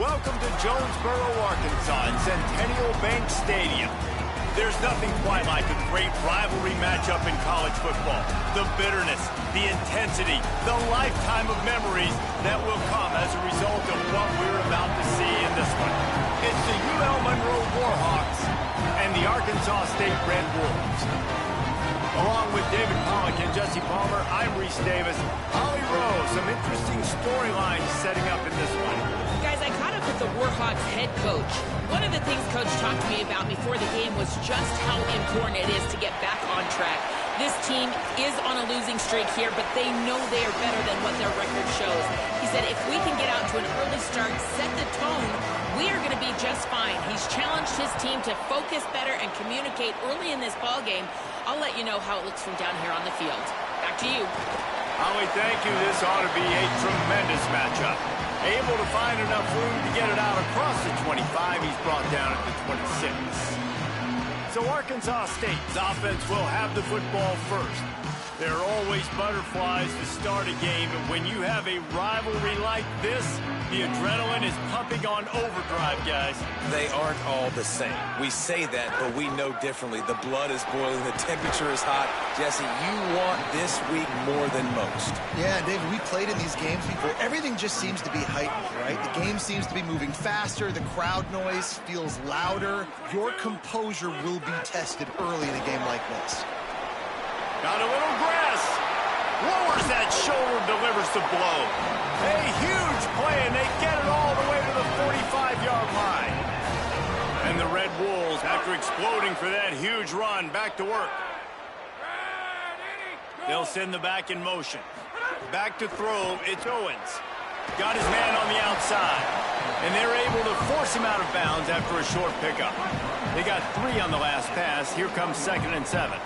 Welcome to Jonesboro, Arkansas, in Centennial Bank Stadium. There's nothing quite like a great rivalry matchup in college football. The bitterness, the intensity, the lifetime of memories that will come as a result of what we're about to see in this one. It's the ULM Monroe Warhawks and the Arkansas State Red Wolves. Along with David Pollock and Jesse Palmer, I'm Reese Davis. Holly Rowe, some interesting storylines setting up in this one. Guys, I caught up with the Warhawks head coach. One of the things Coach talked to me about before the game was just how important it is to get back on track. This team is on a losing streak here, but they know they are better than what their record shows. He said if we can get out to an early start, set the tone, we are going to be just fine. He's challenged his team to focus better and communicate early in this ball game. I'll let you know how it looks from down here on the field. Back to you. Holly, thank you. This ought to be a tremendous matchup. Able to find enough room to get it out across the 25. He's brought down at the 26. So Arkansas State's offense will have the football first. There are always butterflies to start a game, and when you have a rivalry like this, the adrenaline is pumping on overdrive, guys. They aren't all the same. We say that, but we know differently. The blood is boiling. The temperature is hot. Jesse, you want this week more than most. Yeah, David, we played in these games before. Everything just seems to be heightened, right? The game seems to be moving faster. The crowd noise feels louder. Your composure will be tested early in a game like this. Got a little grass. Lowers that shoulder, delivers the blow. A huge play, and they get it all the way to the 45-yard line. And the Red Wolves, after exploding for that huge run, back to work. They'll send the back in motion. Back to throw, it's Owens. Got his man on the outside. And they're able to force him out of bounds after a short pickup. They got 3 on the last pass. Here comes 2nd and 7.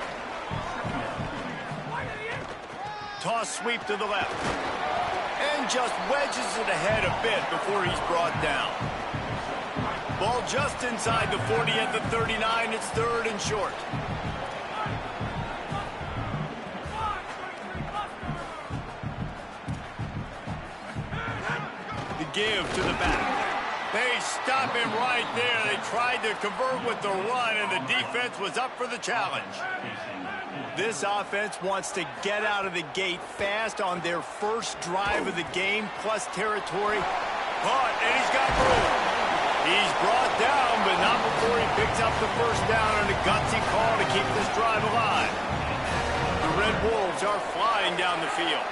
Toss sweep to the left. And just wedges it ahead a bit before he's brought down. Ball just inside the 40 at the 39. It's 3rd and short. The give to the back. They stop him right there. They tried to convert with the run, and the defense was up for the challenge. This offense wants to get out of the gate fast on their first drive of the game, plus territory. Caught, and he's got room. He's brought down, but not before he picks up the first down on a gutsy call to keep this drive alive. The Red Wolves are flying down the field.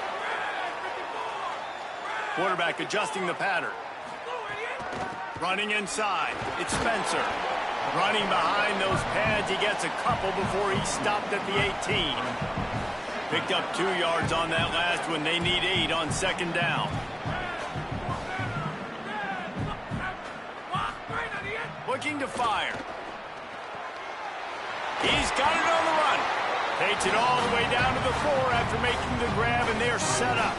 Quarterback adjusting the pattern. Running inside, it's Spencer. Running behind those pads, he gets a couple before he stopped at the 18. Picked up 2 yards on that last one. They need 8 on 2nd down. Looking to fire. He's got it on the run. Takes it all the way down to the 4 after making the grab, and they're set up.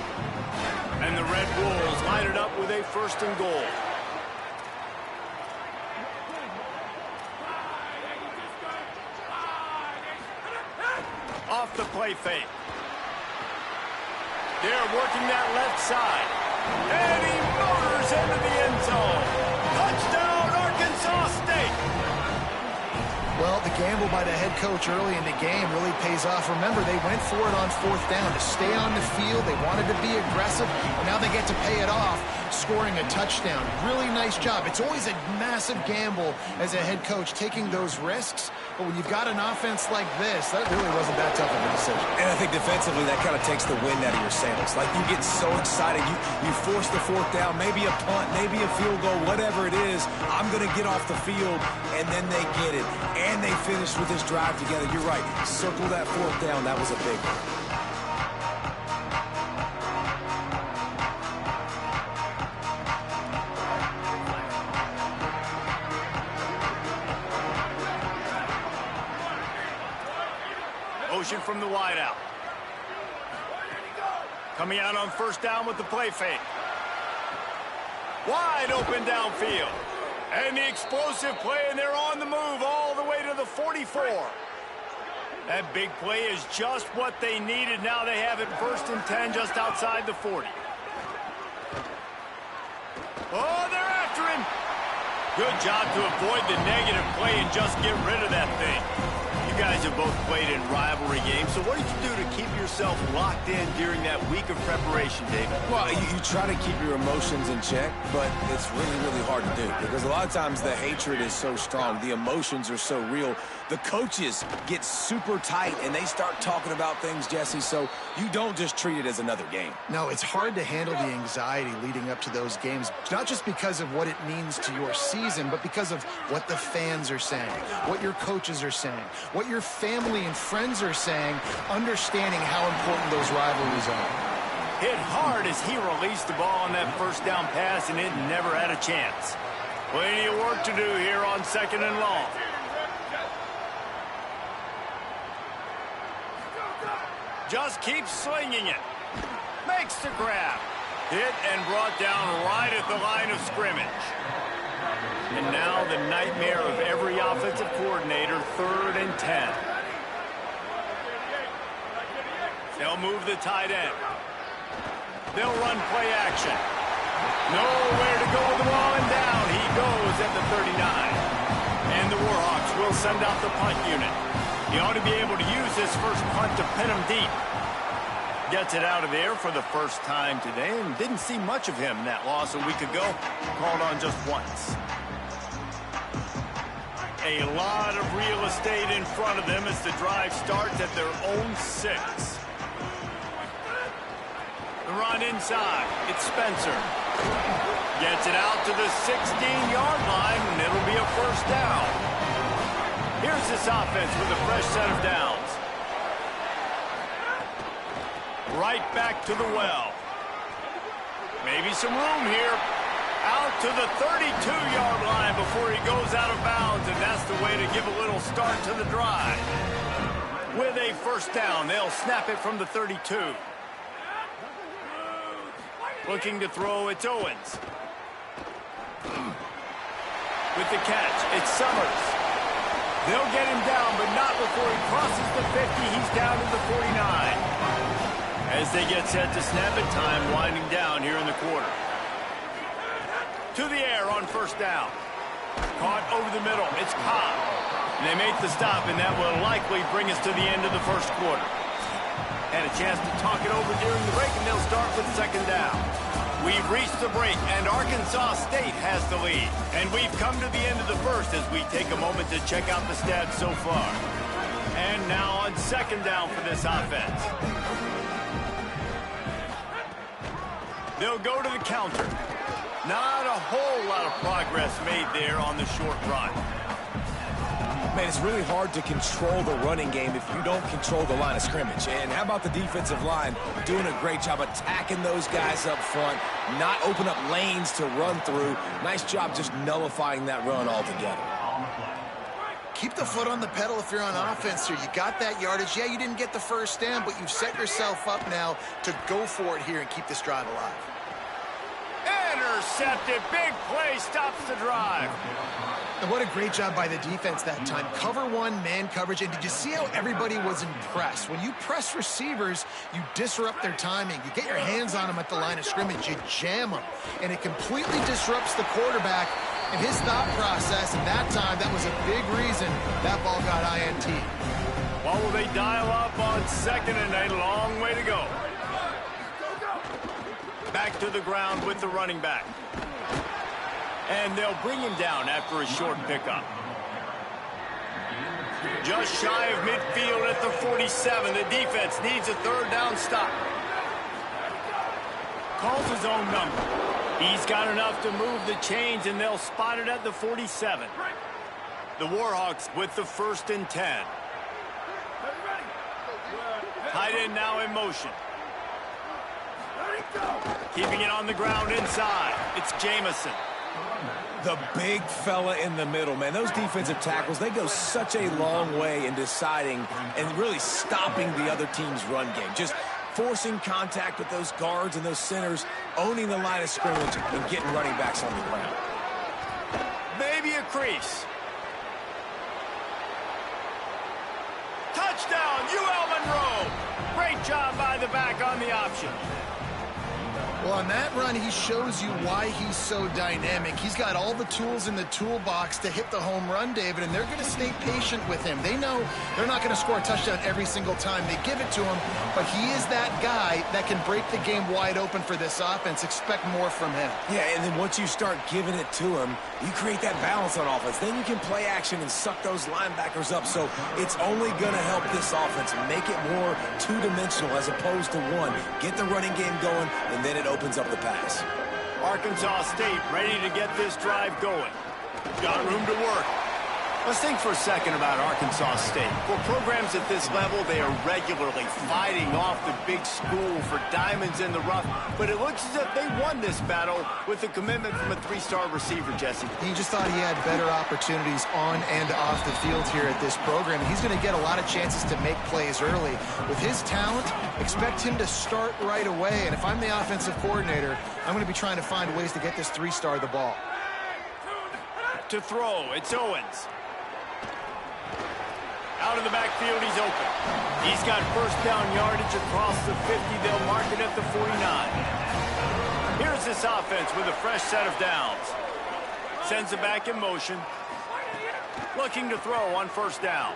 And the Red Wolves line it up with a 1st and goal. Off the play fake. They're working that left side. And he motors into the end zone. Touchdown, Arkansas State. Well, the gamble by the head coach early in the game really pays off. Remember, they went for it on 4th down to stay on the field. They wanted to be aggressive, and now they get to pay it off, scoring a touchdown. Really nice job. It's always a massive gamble as a head coach taking those risks, but when you've got an offense like this, that really wasn't that tough of a decision. And I think defensively, that kind of takes the wind out of your sails. Like, you get so excited. You force the 4th down, maybe a punt, maybe a field goal, whatever it is. I'm going to get off the field, and then they get it. And they finish with this drive together. You're right. Circle that 4th down. That was a big one. Motion from the wideout. Coming out on 1st down with the play fake. Wide open downfield. And the explosive play, and they're on the move all the way to the 44. That big play is just what they needed. Now they have it 1st and 10 just outside the 40. Oh, they're after him. Good job to avoid the negative play and just get rid of that thing. You guys have both played in rivalry games, so what did you do to keep yourself locked in during that week of preparation, David? Well, you try to keep your emotions in check, but it's really, really hard to do because a lot of times the hatred is so strong. The emotions are so real. The coaches get super tight, and they start talking about things, Jesse, so you don't just treat it as another game. No, it's hard to handle the anxiety leading up to those games, not just because of what it means to your season, but because of what the fans are saying, what your coaches are saying, what your family and friends are saying, understanding how important those rivalries are. Hit hard as he released the ball on that first down pass, and it never had a chance. Plenty of work to do here on 2nd and long. Just keeps slinging it. Makes the grab. Hit and brought down right at the line of scrimmage. And now the nightmare of every offensive coordinator, 3rd and 10. They'll move the tight end. They'll run play action. Nowhere to go with the ball, and down he goes at the 39. And the Warhawks will send out the punt unit. He ought to be able to use this first punt to pin him deep. Gets it out of there for the first time today, and didn't see much of him in that loss a week ago. Called on just once. A lot of real estate in front of them as the drive starts at their own 6. The run inside. It's Spencer. Gets it out to the 16-yard line, and it'll be a first down. Here's this offense with a fresh set of downs. Right back to the well. Maybe some room here. Out to the 32-yard line before he goes out of bounds, and that's the way to give a little start to the drive. With a first down, they'll snap it from the 32. Looking to throw, it's Owens. With the catch, it's Summers. They'll get him down, but not before he crosses the 50. He's down to the 49. As they get set to snap it, time winding down here in the quarter. To the air on first down. Caught over the middle. It's Cobb. And they make the stop, and that will likely bring us to the end of the first quarter. Had a chance to talk it over during the break, and they'll start with 2nd down. We've reached the break, and Arkansas State has the lead. And we've come to the end of the first as we take a moment to check out the stats so far. And now on 2nd down for this offense. They'll go to the counter. Not a whole lot of progress made there on the short run. Man, it's really hard to control the running game if you don't control the line of scrimmage. And how about the defensive line doing a great job attacking those guys up front, not open up lanes to run through. Nice job just nullifying that run altogether. Keep the foot on the pedal if you're on offense here. You got that yardage. Yeah, you didn't get the first down, but you've set yourself up now to go for it here and keep this drive alive. Intercepted. Big play stops the drive. And what a great job by the defense that time. Cover 1, man coverage. And did you see how everybody was impressed? When you press receivers, you disrupt their timing. You get your hands on them at the line of scrimmage. You jam them. And it completely disrupts the quarterback and his thought process. And that time, that was a big reason that ball got INT. Well, will they dial up on 2nd and a long way to go? Back to the ground with the running back. And they'll bring him down after a short pickup. Just shy of midfield at the 47. The defense needs a 3rd down stop. Calls his own number. He's got enough to move the chains, and they'll spot it at the 47. The Warhawks with the 1st and 10. Tight end now in motion. Keeping it on the ground inside. It's Jamison. The big fella in the middle, man. Those defensive tackles, they go such a long way in deciding and really stopping the other team's run game. Just forcing contact with those guards and those centers, owning the line of scrimmage, and getting running backs on the ground. Maybe a crease. Touchdown, UL Monroe. Great job by the back on the option. Well, on that run, he shows you why he's so dynamic. He's got all the tools in the toolbox to hit the home run, David, and they're going to stay patient with him. They know they're not going to score a touchdown every single time they give it to him, but he is that guy that can break the game wide open for this offense. Expect more from him. Yeah, and then once you start giving it to him, you create that balance on offense. Then you can play action and suck those linebackers up. So it's only going to help this offense make it more two-dimensional as opposed to one. Get the running game going, and then it opens up the pass. Arkansas State ready to get this drive going. Got room to work. Let's think for a second about Arkansas State. For programs at this level, they are regularly fighting off the big school for diamonds in the rough. But it looks as if they won this battle with a commitment from a three-star receiver, Jesse. He just thought he had better opportunities on and off the field here at this program. He's going to get a lot of chances to make plays early. With his talent, expect him to start right away. And if I'm the offensive coordinator, I'm going to be trying to find ways to get this three-star the ball. To throw, it's Owens. Out of the backfield, he's open. He's got first down yardage across the 50. They'll mark it at the 49. Here's this offense with a fresh set of downs. Sends it back in motion. Looking to throw on first down.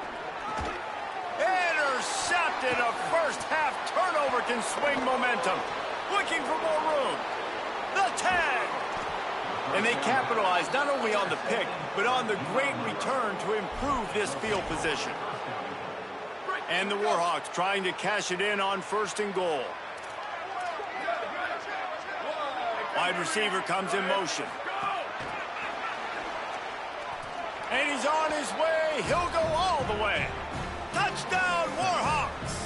Intercepted. A first half turnover can swing momentum. Looking for more room. The tag. And they capitalized not only on the pick, but on the great return to improve this field position. And the Warhawks trying to cash it in on first and goal. Wide receiver comes in motion. And he's on his way. He'll go all the way. Touchdown, Warhawks!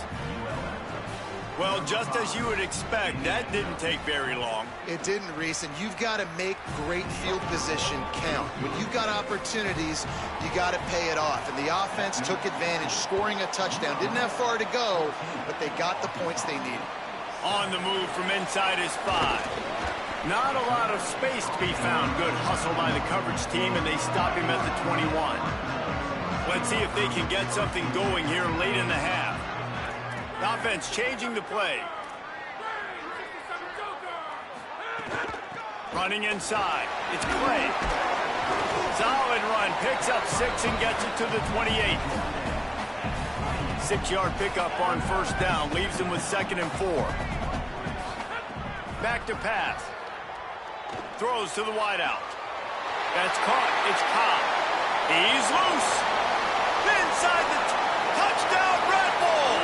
Well, just as you would expect, that didn't take very long. It didn't, Reese, and you've got to make great field position count. When you've got opportunities, you got to pay it off. And the offense took advantage, scoring a touchdown. Didn't have far to go, but they got the points they needed. On the move from inside his 5. Not a lot of space to be found. Good hustle by the coverage team, and they stop him at the 21. Let's see if they can get something going here late in the half. Offense changing the play. Running inside. It's Clay. Solid run. Picks up 6 and gets it to the 28. 6-yard pickup on first down. Leaves him with 2nd and 4. Back to pass. Throws to the wideout. That's caught. It's Cobb. He's loose. Inside the touchdown, Red Bulls.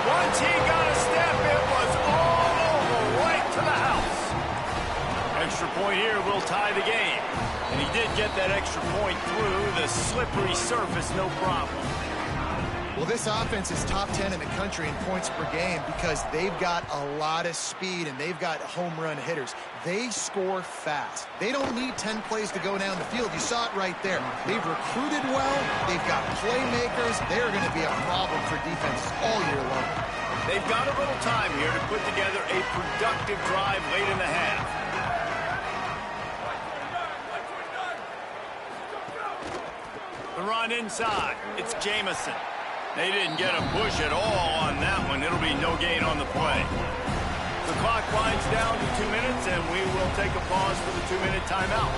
Once he got a step, it was all over, right to the house. Extra point here will tie the game. And he did get that extra point through the slippery surface, no problem. Well, this offense is top 10 in the country in points per game because they've got a lot of speed and they've got home run hitters. They score fast. They don't need 10 plays to go down the field. You saw it right there. They've recruited well. They've got playmakers. They're going to be a problem for defenses all year long. They've got a little time here to put together a productive drive late in the half. The run inside. It's Jamison. They didn't get a push at all on that one. It'll be no gain on the play. The clock winds down to 2 minutes, and we will take a pause for the 2-minute timeout.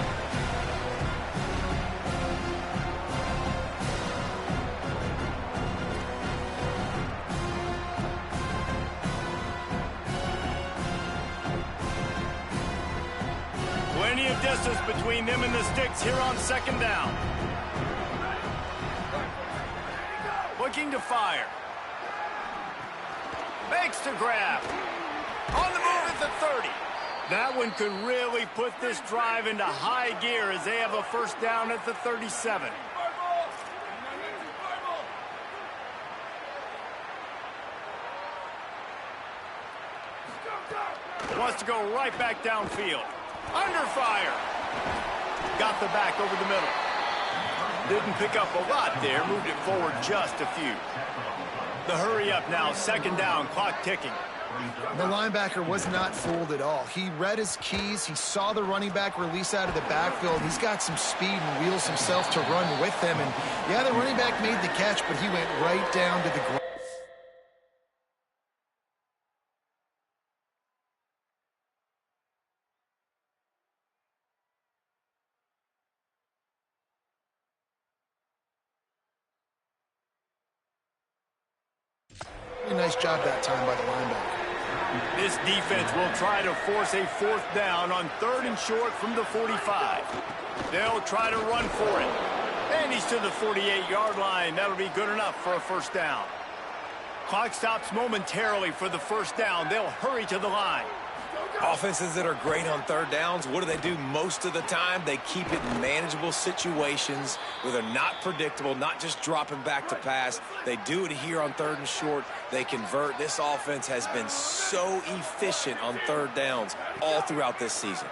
Plenty of distance between them and the sticks here on 2nd down. Looking to fire. Makes the grab. On the move at the 30. That one could really put this drive into high gear as they have a first down at the 37. Wants to go right back downfield. Under fire. Got the back over the middle. Didn't pick up a lot there. Moved it forward just a few. The hurry up now. 2nd down. Clock ticking. The linebacker was not fooled at all. He read his keys. He saw the running back release out of the backfield. He's got some speed and wheels himself to run with them. And, yeah, the running back made the catch, but he went right down to the ground. Pretty nice job that time by the linebacker. This defense will try to force a 4th down on 3rd and short from the 45. They'll try to run for it. And he's to the 48-yard line. That'll be good enough for a 1st down. Clock stops momentarily for the 1st down. They'll hurry to the line. Offenses that are great on 3rd downs, what do most of the time? They keep it in manageable situations where they're not predictable, not just dropping back to pass. They do it here on 3rd and short. They convert. This offense has been so efficient on 3rd downs all throughout this season.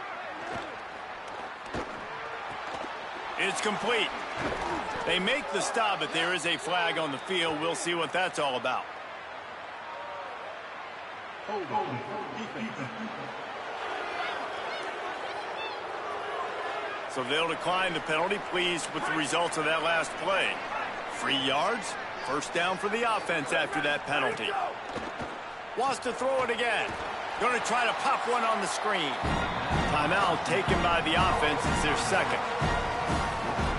It's complete. They make the stop, but there is a flag on the field. We'll see what that's all about. So they'll decline the penalty, pleased with the results of that last play. 3 yards, 1st down for the offense after that penalty. Wants to throw it again. Going to try to pop one on the screen. Timeout taken by the offense. It's their 2nd.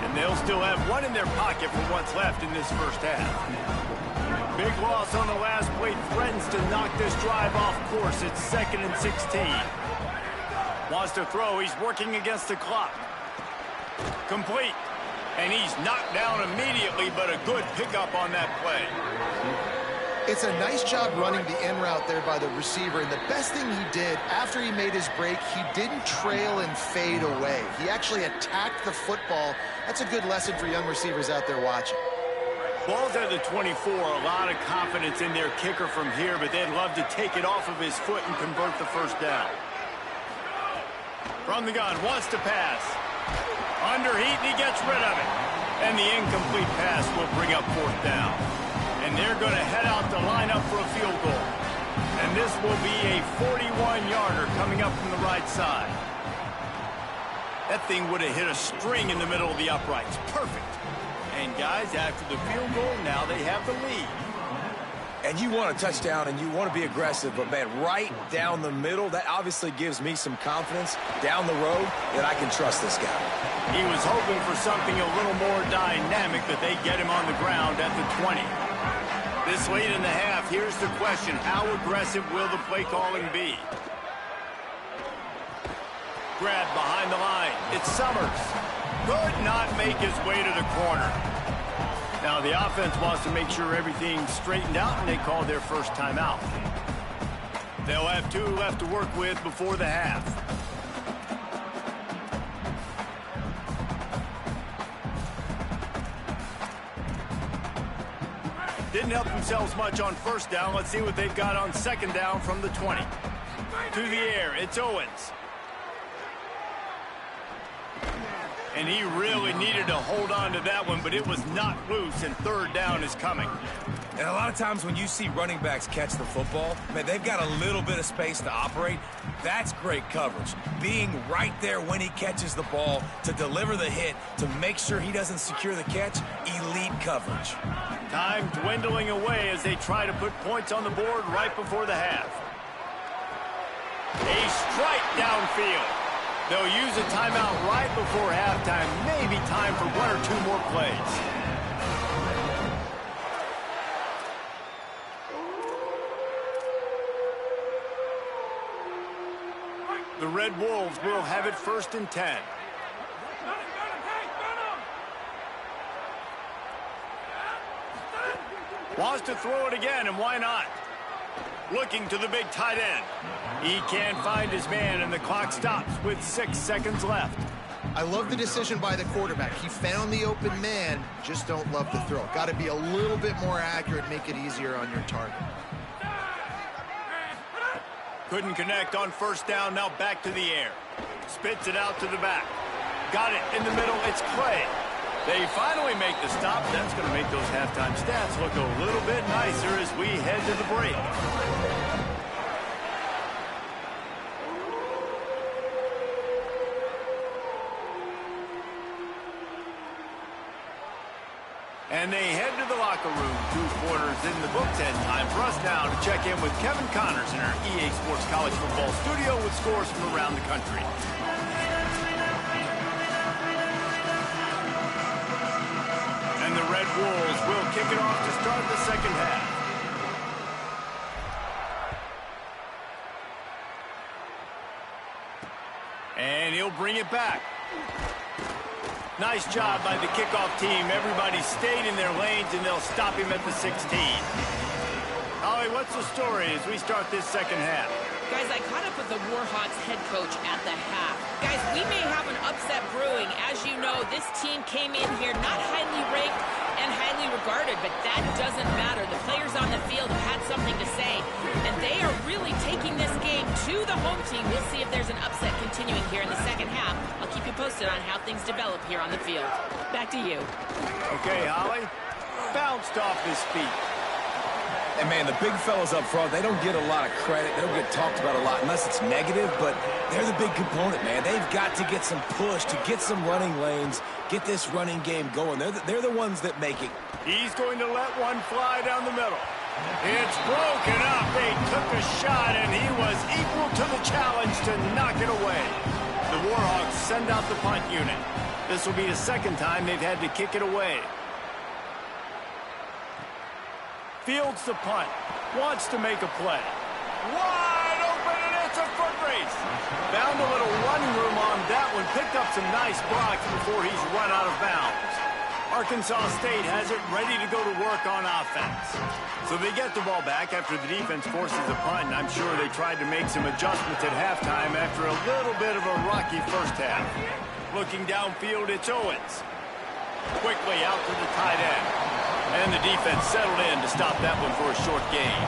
And they'll still have one in their pocket for what's left in this 1st half. Big loss on the last play threatens to knock this drive off course. It's 2nd and 16. Wants to throw. He's working against the clock. Complete. And he's knocked down immediately, but a good pickup on that play. It's a nice job running the in route there by the receiver, and the best thing he did after he made his break, he didn't trail and fade away. He actually attacked the football. That's a good lesson for young receivers out there watching. Ball's at the 24, a lot of confidence in their kicker from here, but they'd love to take it off of his foot and convert the 1st down. From the gun, wants to pass. Under heat, and he gets rid of it. And the incomplete pass will bring up 4th down. And they're going to head out to line up for a field goal. And this will be a 41-yarder coming up from the right side. That thing would have hit a string in the middle of the uprights. Perfect. And guys, after the field goal, now they have the lead. And you want a touchdown and you want to be aggressive, but man, right down the middle, that obviously gives me some confidence down the road that I can trust this guy. He was hoping for something a little more dynamic, but they get him on the ground at the 20. This late in the half, here's the question: how aggressive will the play calling be? Grab behind the line. It's Summers. Could not make his way to the corner. Now the offense wants to make sure everything's straightened out, and they call their 1st timeout. They'll have 2 left to work with before the half. Didn't help themselves much on 1st down. Let's see what they've got on 2nd down from the 20. To the air, it's Owens. And he really needed to hold on to that one, but it was not loose, and 3rd down is coming. And a lot of times when you see running backs catch the football, man, they've got a little bit of space to operate. That's great coverage. Being right there when he catches the ball to deliver the hit, to make sure he doesn't secure the catch, elite coverage. Time dwindling away as they try to put points on the board right before the half. A strike downfield. They'll use a timeout right before halftime. Maybe time for 1 or 2 more plays. The Red Wolves will have it 1st and 10. Wants to throw it again, and why not? Looking to the big tight end. He can't find his man, and the clock stops with 6 seconds left. I love the decision by the quarterback. He found the open man, just don't love the throw. Got to be a little bit more accurate, make it easier on your target. Couldn't connect on 1st down, now back to the air. Spits it out to the back. Got it in the middle, it's Clay. They finally make the stop. That's going to make those halftime stats look a little bit nicer as we head to the break. And they head to the locker room. 2 quarters in the books, and time for us now to check in with Kevin Connors in our EA Sports College Football studio with scores from around the country. And the Red Wolves will kick it off to start the 2nd half. And he'll bring it back. Nice job by the kickoff team. Everybody stayed in their lanes, and they'll stop him at the 16. Ollie, what's the story as we start this second half? Guys, I caught up with the Warhawks head coach at the half. Guys, we may have an upset brewing. As you know, this team came in here not highly ranked and highly regarded, but that doesn't matter. The players on the field have had something to say, and they are really taking this game to the home team. We'll see if there's an upset continuing here in the second half. I'll keep you posted on how things develop here on the field. Back to you. Okay, Holly. Bounced off his feet. And, man, the big fellas up front, they don't get a lot of credit. They don't get talked about a lot unless it's negative, but they're the big component, man. They've got to get some push, to get some running lanes, get this running game going. They're the ones that make it. He's going to let one fly down the middle. It's broken up. They took a shot, and he was equal to the challenge to knock it away. The Warhawks send out the punt unit. This will be the second time they've had to kick it away. Fields the punt. Wants to make a play. Wide open, and it's a foot race. Found a little running room on that one. Picked up some nice blocks before he's run out of bounds. Arkansas State has it ready to go to work on offense. So they get the ball back after the defense forces a punt, and I'm sure they tried to make some adjustments at halftime after a little bit of a rocky first half. Looking downfield, it's Owens. Quickly out to the tight end. And the defense settled in to stop that one for a short gain.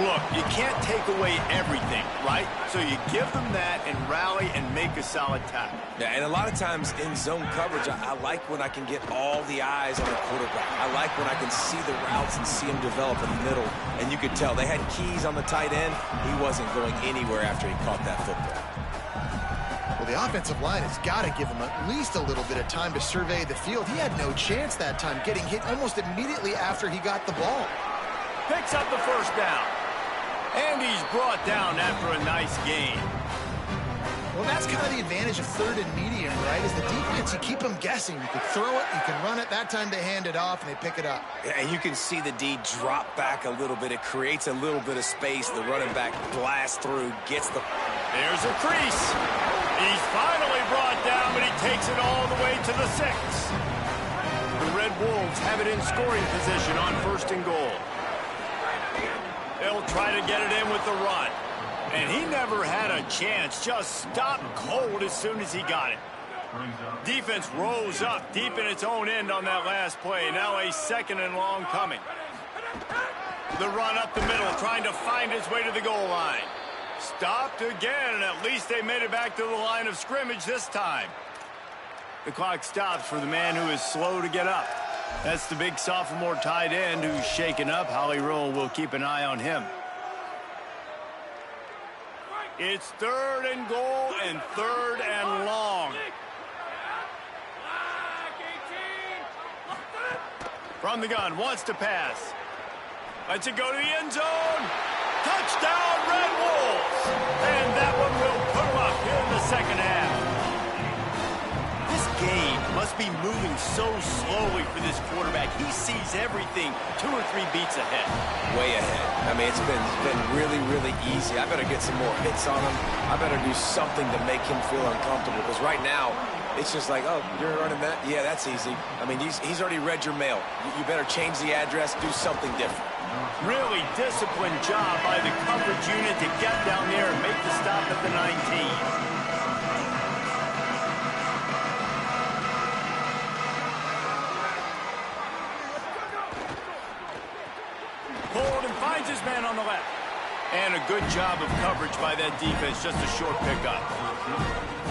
Look, you can't take away everything, right? So you give them that and rally and make a solid tackle. Yeah, and a lot of times in zone coverage, I like when I can get all the eyes on the quarterback. I like when I can see the routes and see him develop in the middle. And you could tell they had keys on the tight end. He wasn't going anywhere after he caught that football. Well, the offensive line has got to give him at least a little bit of time to survey the field. He had no chance that time, getting hit almost immediately after he got the ball. Picks up the first down. And he's brought down after a nice gain. Well, that's kind of the advantage of third and medium, right? Is the defense, you keep them guessing. You can throw it, you can run it. That time they hand it off, and they pick it up. Yeah, and you can see the D drop back a little bit. It creates a little bit of space. The running back blasts through, gets the... There's a crease. He's finally brought down, but he takes it all the way to the 6. The Red Wolves have it in scoring position on 1st and goal. They'll try to get it in with the run. And he never had a chance. Just stopped cold as soon as he got it. Defense rose up deep in its own end on that last play. Now a 2nd and long coming. The run up the middle, trying to find his way to the goal line. Stopped again, and at least they made it back to the line of scrimmage this time. The clock stops for the man who is slow to get up. That's the big sophomore tight end who's shaken up. Holly Rowe will keep an eye on him. It's 3rd and goal and 3rd and long. From the gun, wants to pass. Lets it go to the end zone. Touchdown, Red Wolves! And that one will put them up here in the second half. This game must be moving so slowly for this quarterback. He sees everything 2 or 3 beats ahead. Way ahead. I mean, it's been really, really easy. I better get some more hits on him. I better do something to make him feel uncomfortable, because right now, it's just like, oh, you're running that? Yeah, that's easy. I mean, he's already read your mail. You better change the address, do something different. Really disciplined job by the coverage unit to get down there and make the stop at the 19. Hold and finds his man on the left. And a good job of coverage by that defense, just a short pickup.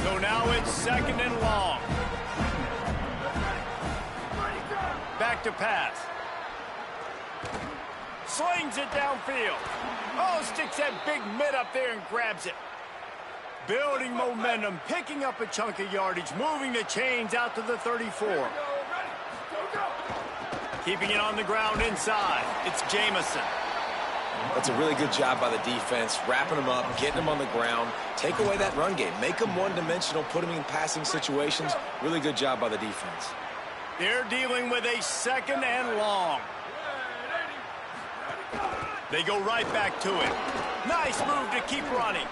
So now it's 2nd and long. Back to pass. Slings it downfield. Oh, sticks that big mitt up there and grabs it. Building momentum, picking up a chunk of yardage, moving the chains out to the 34. Keeping it on the ground inside. It's Jamison. That's a really good job by the defense, wrapping them up, getting them on the ground, take away that run game, make them one-dimensional, put them in passing situations. Really good job by the defense. They're dealing with a 2nd and long. They go right back to it. Nice move to keep running.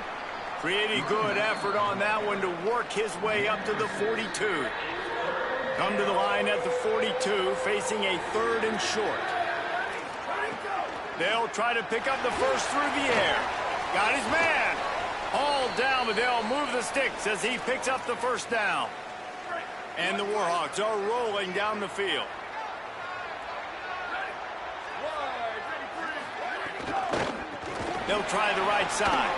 Pretty good effort on that one to work his way up to the 42. Come to the line at the 42, facing a 3rd and short. They'll try to pick up the first through the air. Got his man. Hauled down, but they'll move the sticks as he picks up the first down. And the Warhawks are rolling down the field. They'll try the right side.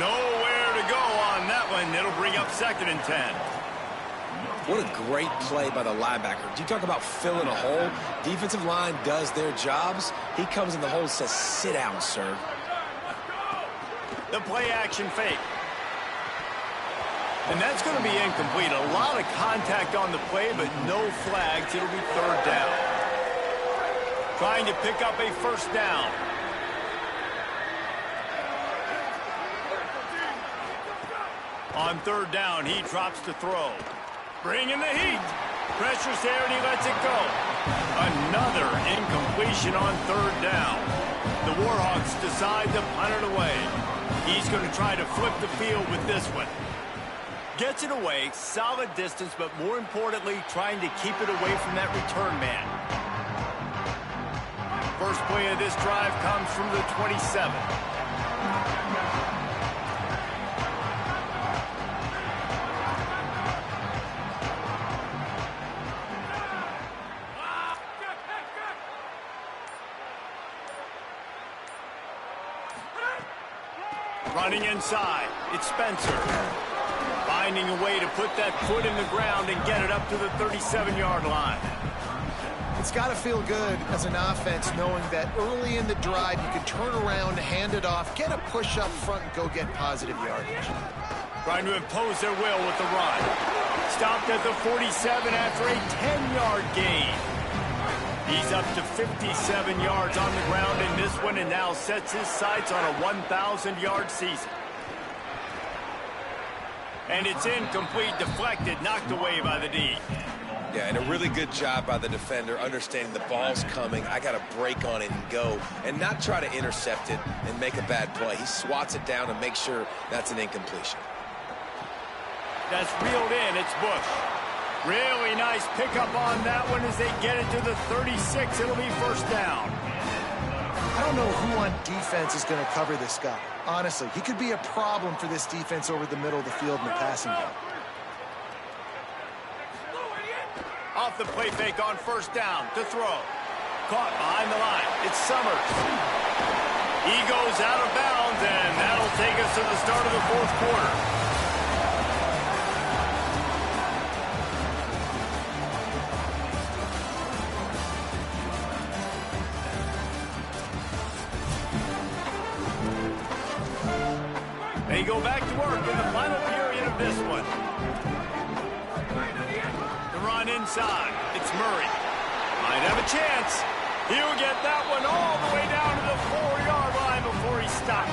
Nowhere to go on that one. It'll bring up 2nd and 10. What a great play by the linebacker. Do you talk about filling a hole? Defensive line does their jobs. He comes in the hole and says, sit down, sir. The play action fake. And that's going to be incomplete. A lot of contact on the play, but no flags. It'll be 3rd down. Trying to pick up a first down. On 3rd down, he drops to throw. Bringing the heat. Pressure's there, and he lets it go. Another incompletion on 3rd down. The Warhawks decide to punt it away. He's going to try to flip the field with this one. Gets it away, solid distance, but more importantly, trying to keep it away from that return man. First play of this drive comes from the 27. Running inside, it's Spencer. Finding a way to put that foot in the ground and get it up to the 37-yard line. It's got to feel good as an offense knowing that early in the drive you can turn around, hand it off, get a push up front, and go get positive yardage. Trying to impose their will with the run. Stopped at the 47 after a 10-yard gain. He's up to 57 yards on the ground in this one and now sets his sights on a 1,000-yard season. And it's incomplete, deflected, knocked away by the D. Yeah, and a really good job by the defender, understanding the ball's coming. I got to break on it and go, and not try to intercept it and make a bad play. He swats it down and makes sure that's an incompletion. That's reeled in. It's Bush. Really nice pickup on that one as they get it to the 36. It'll be first down. I don't know who on defense is going to cover this guy. Honestly, he could be a problem for this defense over the middle of the field in the passing game. Off the play fake on first down to throw. Caught behind the line. It's Summers. He goes out of bounds, and that'll take us to the start of the 4th quarter. They go back to work in the final period of this one. The run inside. It's Murray. Might have a chance. He'll get that one all the way down to the 4-yard line before he stopped.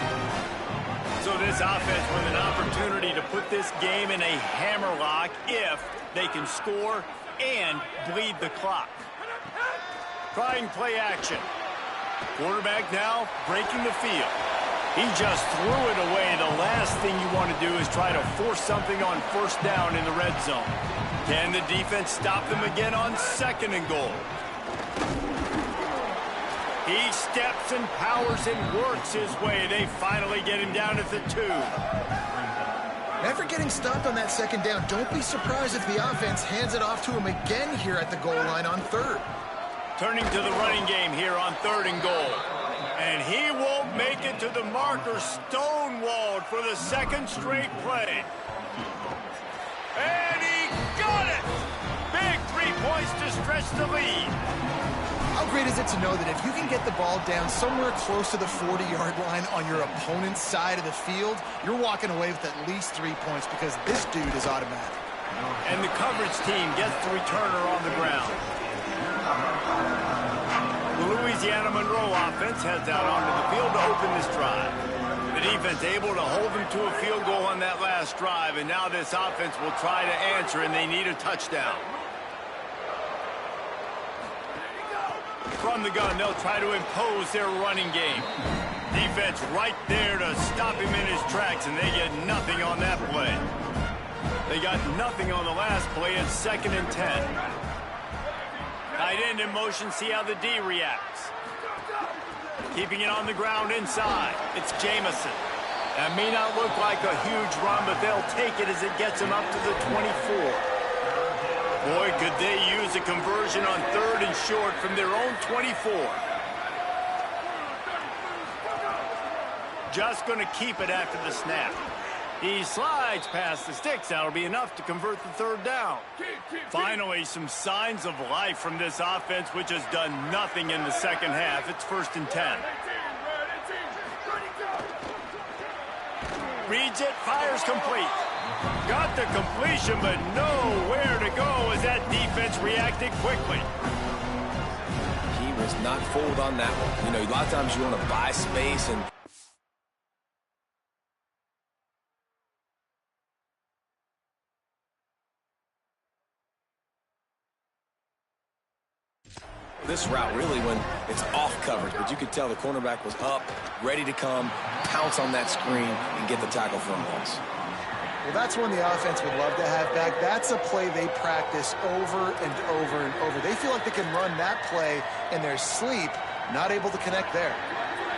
So this offense with an opportunity to put this game in a hammerlock if they can score and bleed the clock. Trying play action. Quarterback now breaking the field. He just threw it away. The last thing you want to do is try to force something on first down in the red zone. Can the defense stop them again on 2nd and goal? He steps and powers and works his way. They finally get him down at the 2. After getting stopped on that 2nd down, don't be surprised if the offense hands it off to him again here at the goal line on 3rd. Turning to the running game here on 3rd and goal. And he won't make it to the marker, stonewalled for the 2nd straight play. And he got it! Big 3 points to stretch the lead. How great is it to know that if you can get the ball down somewhere close to the 40-yard line on your opponent's side of the field, you're walking away with at least 3 points because this dude is automatic. And the coverage team gets the returner on the ground. The Louisiana Monroe offense heads out onto the field to open this drive. The defense able to hold them to a field goal on that last drive, and now this offense will try to answer, and they need a touchdown. From the gun, they'll try to impose their running game. Defense right there to stop him in his tracks, and they get nothing on that play. They got nothing on the last play. It's 2nd and 10. Tight end in motion, see how the D reacts. Keeping it on the ground inside. It's Jamison. That may not look like a huge run, but they'll take it as it gets them up to the 24. Boy, could they use a conversion on 3rd and short from their own 24. Just going to keep it after the snap. He slides past the sticks. That'll be enough to convert the 3rd down. Finally, some signs of life from this offense, which has done nothing in the 2nd half. It's 1st and 10. Reads it, fires complete. Got the completion, but nowhere to go as that defense reacted quickly. He was not fooled on that one. You know, a lot of times you want to buy space and... This route really when it's off coverage, but you could tell the cornerback was up, ready to come, pounce on that screen, and get the tackle for a loss. Well, that's one the offense would love to have back. That's a play they practice over and over and over. They feel like they can run that play in their sleep, not able to connect there.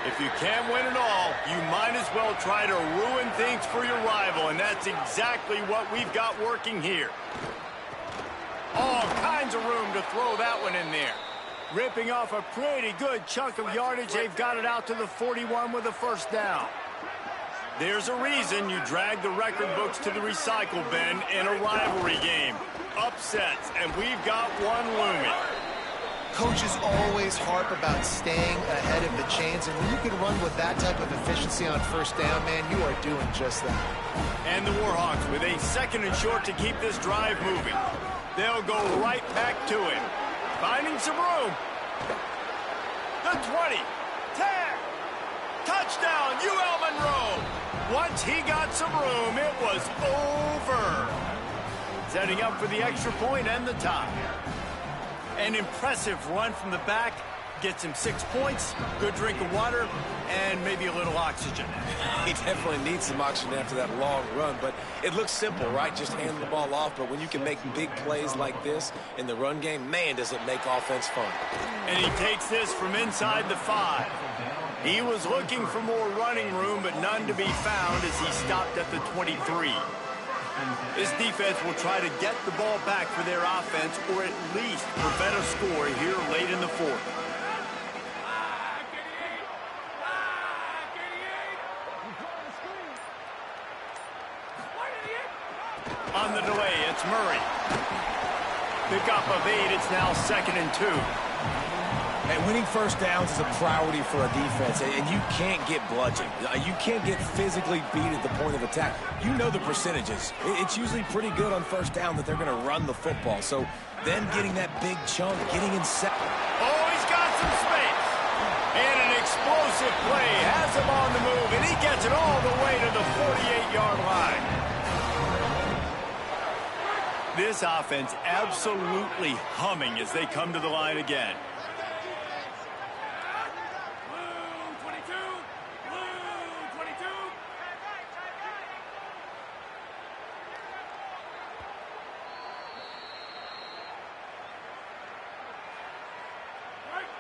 If you can't win it all, you might as well try to ruin things for your rival, and that's exactly what we've got working here. All kinds of room to throw that one in there. Ripping off a pretty good chunk of yardage. They've got it out to the 41 with a 1st down. There's a reason you drag the record books to the recycle bin in a rivalry game. Upsets, and we've got one looming. Coaches always harp about staying ahead of the chains, and when you can run with that type of efficiency on 1st down, man, you are doing just that. And the Warhawks with a 2nd and short to keep this drive moving. They'll go right back to him. Finding some room. The 20, 10, touchdown, UL Monroe. Once he got some room, it was over. Setting up for the extra point and the tie. An impressive run from the back. Gets him 6 points, good drink of water, and maybe a little oxygen. He definitely needs some oxygen after that long run, but it looks simple, right? Just hand the ball off, but when you can make big plays like this in the run game, man, does it make offense fun. And he takes this from inside the 5. He was looking for more running room, but none to be found as he stopped at the 23. This defense will try to get the ball back for their offense, or at least prevent a score here late in the 4th. On the delay, it's Murray. Pick up of 8, it's now 2nd and 2. And winning 1st downs is a priority for a defense, and you can't get bludgeoned. You can't get physically beat at the point of attack. You know the percentages. It's usually pretty good on 1st down that they're going to run the football. So then getting that big chunk, getting in set. Oh, he's got some space. And an explosive play has him on the move, and he gets it all the way to the 48-yard line. This offense absolutely humming as they come to the line again.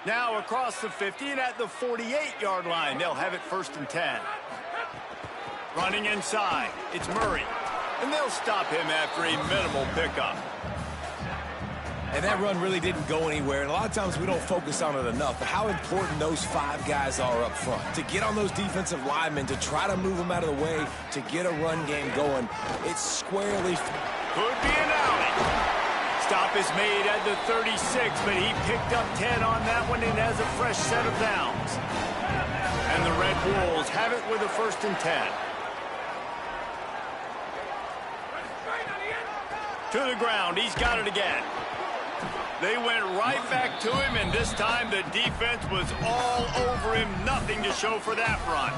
Now across the 50 and at the 48-yard line, they'll have it 1st and 10. Running inside, it's Murray. And they'll stop him after a minimal pickup. And that run really didn't go anywhere. And a lot of times we don't focus on it enough. But how important those 5 guys are up front. To get on those defensive linemen, to try to move them out of the way, to get a run game going. It's squarely... Could be an outing. Stop is made at the 36, but he picked up 10 on that one and has a fresh set of downs. And the Red Wolves have it with a 1st and 10. To the ground, he's got it again. They went right back to him, and this time the defense was all over him. Nothing to show for that run.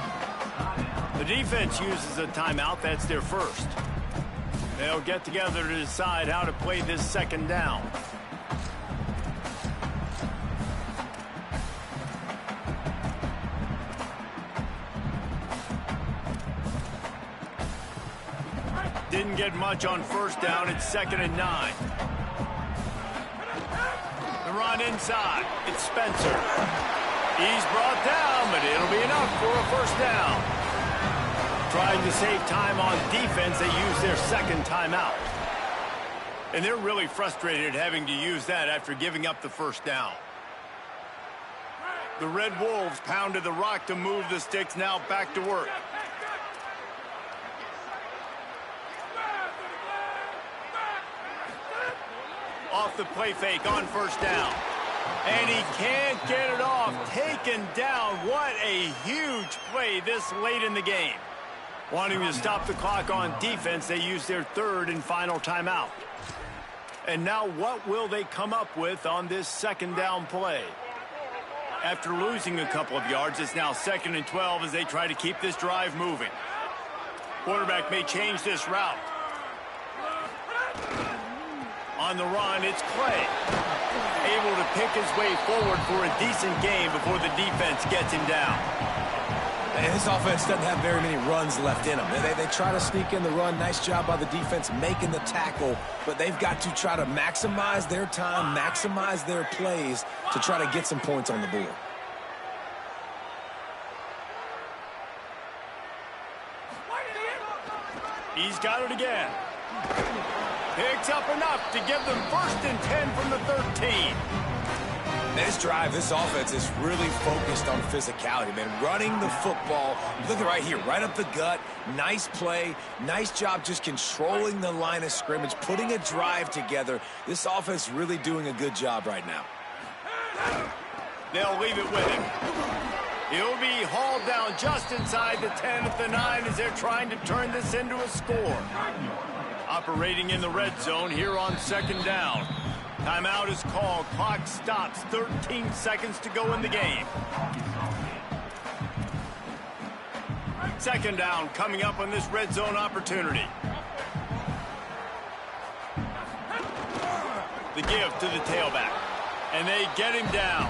The defense uses a timeout. That's their 1st. They'll get together to decide how to play this 2nd down. Didn't get much on first down. It's 2nd and 9. The run inside. It's Spencer. He's brought down, but it'll be enough for a first down. Trying to save time on defense, they use their second timeout. And they're really frustrated having to use that after giving up the first down. The Red Wolves pounded the rock to move the sticks, now back to work. Off the play fake on first down. And he can't get it off. Taken down. What a huge play this late in the game. Wanting to stop the clock on defense, they use their third and final timeout. And now what will they come up with on this second down play? After losing a couple of yards, it's now 2nd and 12 as they try to keep this drive moving. Quarterback may change this route. On the run, it's Clay. Able to pick his way forward for a decent game before the defense gets him down. And this offense doesn't have very many runs left in them. They try to sneak in the run. Nice job by the defense making the tackle. But they've got to try to maximize their time, maximize their plays to try to get some points on the board. He's got it again. Picks up enough to give them 1st and 10 from the 13. This drive, this offense is really focused on physicality, man. Running the football. Look at right here, right up the gut. Nice play. Nice job just controlling the line of scrimmage, putting a drive together. This offense really doing a good job right now. They'll leave it with him. He'll be hauled down just inside the 10 at the 9 as they're trying to turn this into a score. Operating in the red zone here on 2nd down. Timeout is called. Clock stops. 13 seconds to go in the game. 2nd down coming up on this red zone opportunity. The give to the tailback. And they get him down.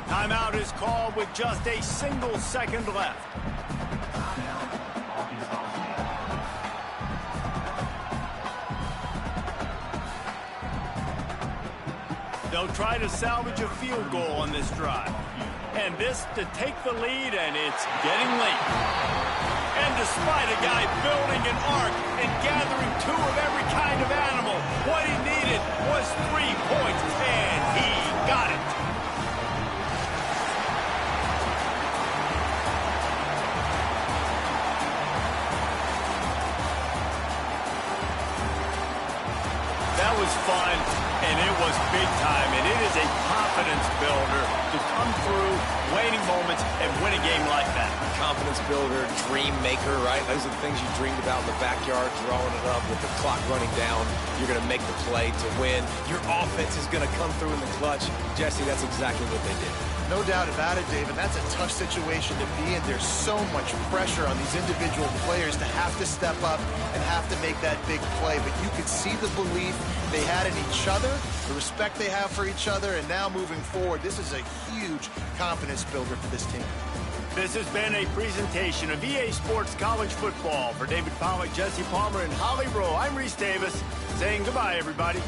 Timeout is called with just a single second left. They'll try to salvage a field goal on this drive. And this to take the lead, and it's getting late. And despite a guy building an ark and gathering 2 of every kind of animal, what he needed was 3 points, and he got it. That was fun, and it was big time, and it is a confidence builder to come through waning moments and win a game like that. Confidence builder, dream maker, right? Those are the things you dreamed about in the backyard, drawing it up with the clock running down. You're going to make the play to win. Your offense is going to come through in the clutch. Jesse, that's exactly what they did. No doubt about it, David. That's a tough situation to be in. There's so much pressure on these individual players to have to step up and have to make that big play. But you could see the belief they had in each other, the respect they have for each other, and now moving forward, this is a huge confidence builder for this team. This has been a presentation of EA Sports College Football. For David Pollack, Jesse Palmer, and Holly Rowe, I'm Reese Davis saying goodbye, everybody.